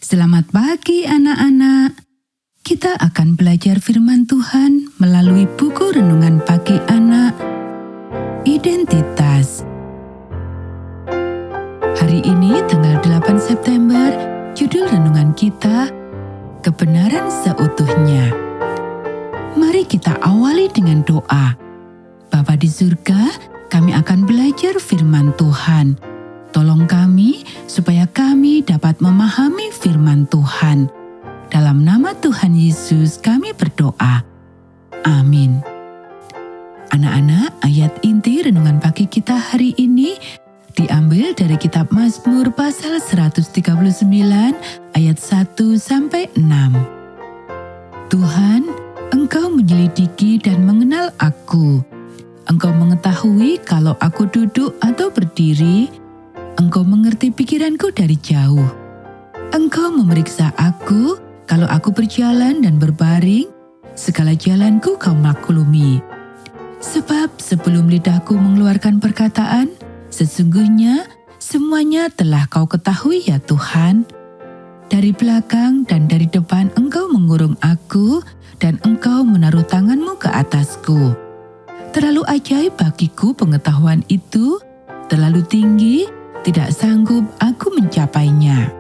Selamat pagi anak-anak. Kita akan belajar firman Tuhan melalui buku renungan pagi anak, Identitas. Hari ini tanggal 8 September, judul renungan kita, Kebenaran Seutuhnya. Mari kita awali dengan doa. Bapa di surga, kami akan belajar firman Tuhan. Tolong kami supaya kami dapat memahami firman Tuhan. Dalam nama Tuhan Yesus kami berdoa. Amin. Anak-anak, ayat inti renungan pagi kita hari ini diambil dari kitab Mazmur pasal 139 ayat 1-6. Tuhan, Engkau menyelidiki dan mengenal aku. Engkau mengetahui kalau aku duduk atau berdiri. Engkau mengerti pikiranku dari jauh. Engkau memeriksa aku kalau aku berjalan dan berbaring. Segala jalanku kau maklumi. Sebab sebelum lidahku mengeluarkan perkataan, sesungguhnya semuanya telah kau ketahui ya Tuhan. Dari belakang dan dari depan engkau mengurung aku, dan engkau menaruh tanganmu ke atasku. Terlalu ajaib bagiku pengetahuan itu, terlalu tinggi, tidak sanggup aku mencapainya.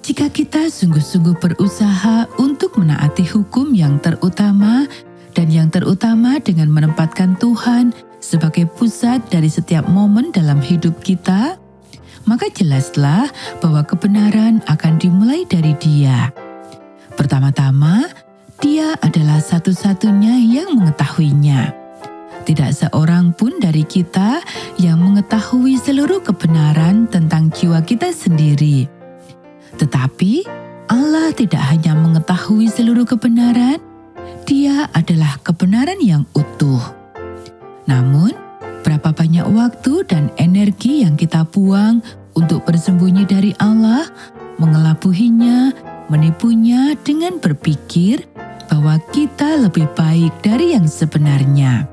Jika kita sungguh-sungguh berusaha untuk menaati hukum yang terutama dan yang terutama dengan menempatkan Tuhan sebagai pusat dari setiap momen dalam hidup kita, maka jelaslah bahwa kebenaran akan dimulai dari Dia. Pertama-tama, Dia adalah satu-satunya yang mengetahuinya. Tidak seorang pun dari kita yang mengetahui seluruh kebenaran tentang jiwa kita sendiri. Tetapi Allah tidak hanya mengetahui seluruh kebenaran, Dia adalah kebenaran yang utuh. Namun, berapa banyak waktu dan energi yang kita buang untuk bersembunyi dari Allah, mengelabuhinya, menipunya dengan berpikir bahwa kita lebih baik dari yang sebenarnya.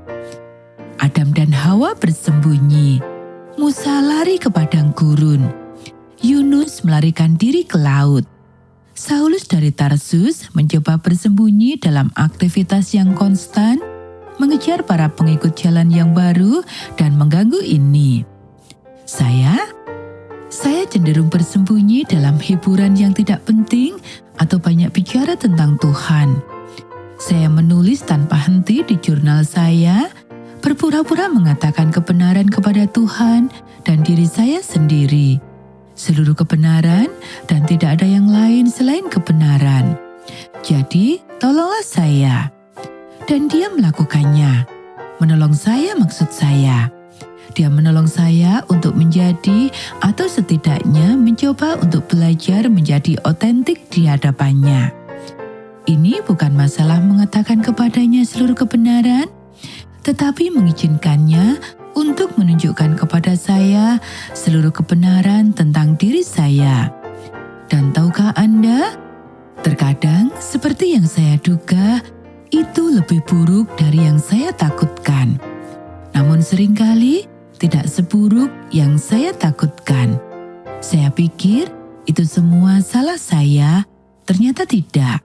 Adam dan Hawa bersembunyi, Musa lari ke padang gurun, Yunus melarikan diri ke laut. Saulus dari Tarsus mencoba bersembunyi dalam aktivitas yang konstan, mengejar para pengikut jalan yang baru dan mengganggu ini. Saya cenderung bersembunyi dalam hiburan yang tidak penting atau banyak bicara tentang Tuhan. Saya menulis tanpa henti di jurnal saya, berpura-pura mengatakan kebenaran kepada Tuhan dan diri saya sendiri. Seluruh kebenaran dan tidak ada yang lain selain kebenaran. Jadi, tolonglah saya. Dan Dia melakukannya. Menolong saya maksud saya. Dia menolong saya untuk menjadi atau setidaknya mencoba untuk belajar menjadi otentik di hadapannya. Ini bukan masalah mengatakan kepadanya seluruh kebenaran, tetapi mengizinkannya untuk menunjukkan kepada saya seluruh kebenaran tentang diri saya. Dan tahukah Anda, terkadang seperti yang saya duga, itu lebih buruk dari yang saya takutkan. Namun seringkali tidak seburuk yang saya takutkan. Saya pikir itu semua salah saya, ternyata tidak.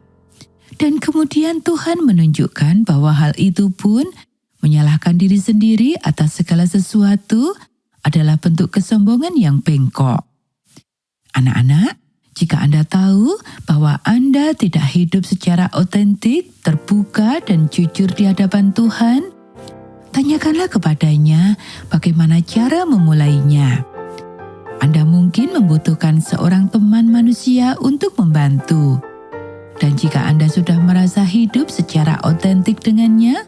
Dan kemudian Tuhan menunjukkan bahwa hal itu pun menyalahkan diri sendiri atas segala sesuatu adalah bentuk kesombongan yang bengkok. Anak-anak, jika Anda tahu bahwa Anda tidak hidup secara otentik, terbuka, dan jujur di hadapan Tuhan, tanyakanlah kepadanya bagaimana cara memulainya. Anda mungkin membutuhkan seorang teman manusia untuk membantu. Dan jika Anda sudah merasa hidup secara otentik dengannya,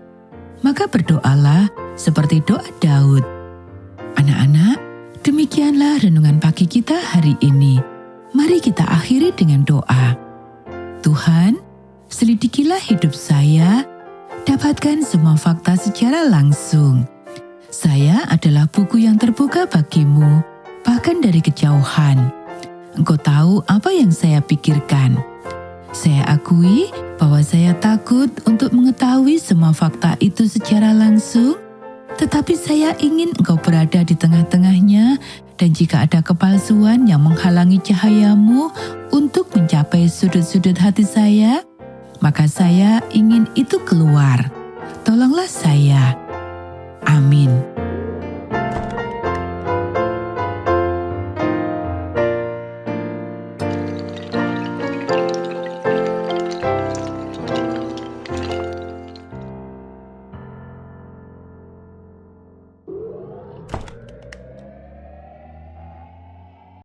maka berdoalah seperti doa Daud. Anak-anak, demikianlah renungan pagi kita hari ini. Mari kita akhiri dengan doa. Tuhan, selidikilah hidup saya, dapatkan semua fakta secara langsung. Saya adalah buku yang terbuka bagimu, bahkan dari kejauhan. Engkau tahu apa yang saya pikirkan. Saya akui bahwa saya takut untuk mengetahui semua fakta itu secara langsung, tetapi saya ingin Engkau berada di tengah-tengahnya, dan jika ada kepalsuan yang menghalangi cahayamu untuk untuk mencapai sudut-sudut hati saya, maka saya ingin itu keluar. Tolonglah saya